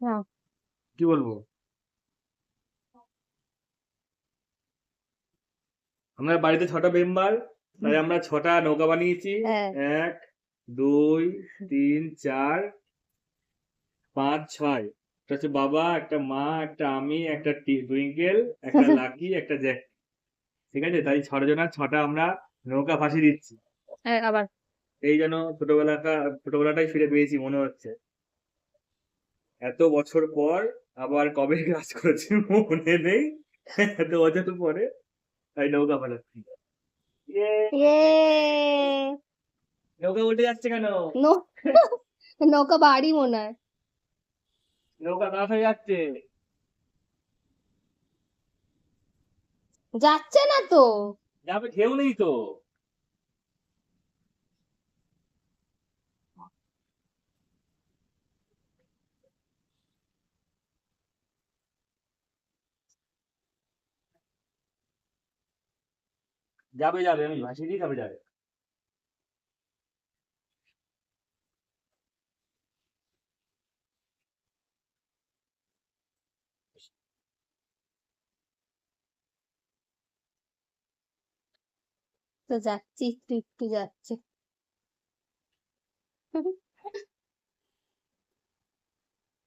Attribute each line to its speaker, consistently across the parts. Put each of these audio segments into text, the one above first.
Speaker 1: হ্যাঁ।
Speaker 2: কি বলবো, আমরা বাড়িতে 6টা মেম্বার, তাই আমরা 6টা নৌকা বানিয়েছি।
Speaker 1: হ্যাঁ।
Speaker 2: 1 2 3 4 5 6। এটা হচ্ছে বাবা, একটা মা, একটা আমি, একটা টুইঙ্কেল, একটা লাকি, একটা জ্যাক। ঠিক আছে, তাই 6 জনের 6টা আমরা নৌকা ভাসিয়ে দিচ্ছি।
Speaker 1: হ্যাঁ, আবার
Speaker 2: এই যেন ছোটবেলাটাই ফিরে পেয়েছি মনে হচ্ছে। এত বছর পর আবার কবে কাজ করেছি মনে নেই, এত বছর পরে তাই নৌকা পালাচ্ছি।
Speaker 1: ইয়ে
Speaker 2: নৌকা উল্টে যাচ্ছে কেন?
Speaker 1: নৌকা বাড়ি মনে হয়।
Speaker 2: নৌকা কাজ হয়ে যাচ্ছে।
Speaker 1: যাচ্ছে না তো।
Speaker 2: যাবে, ঢেউ নেই তো। যাবে যাবে, আমি ভাসিয়ে দিই, তবে যাবে।
Speaker 1: তো যাচ্ছি, একটু একটু যাচ্ছে।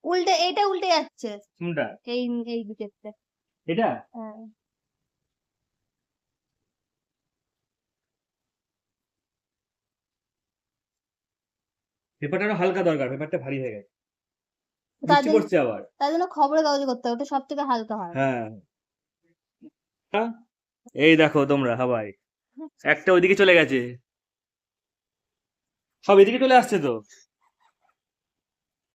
Speaker 1: উল্টে, এটা উল্টে যাচ্ছে।
Speaker 2: কোনটা?
Speaker 1: এই এই দিকেরটা।
Speaker 2: এটা
Speaker 1: হ্যাঁ।
Speaker 2: পেপারটা আরো হালকা দরকার, পেপারটা ভারী হয়ে গেছে।
Speaker 1: তার
Speaker 2: বৃষ্টি
Speaker 1: জন্য
Speaker 2: পড়ছে আবার।
Speaker 1: তার জন্য খবরের কাগজে করতে হবে, ওটা সব থেকে হালকা হয়।
Speaker 2: হ্যাঁ হ্যাঁ, এই দেখো তোমরা হাওয়ায় একটা ওইদিকে চলে গেছে, সব এদিকে চলে আসছে তো।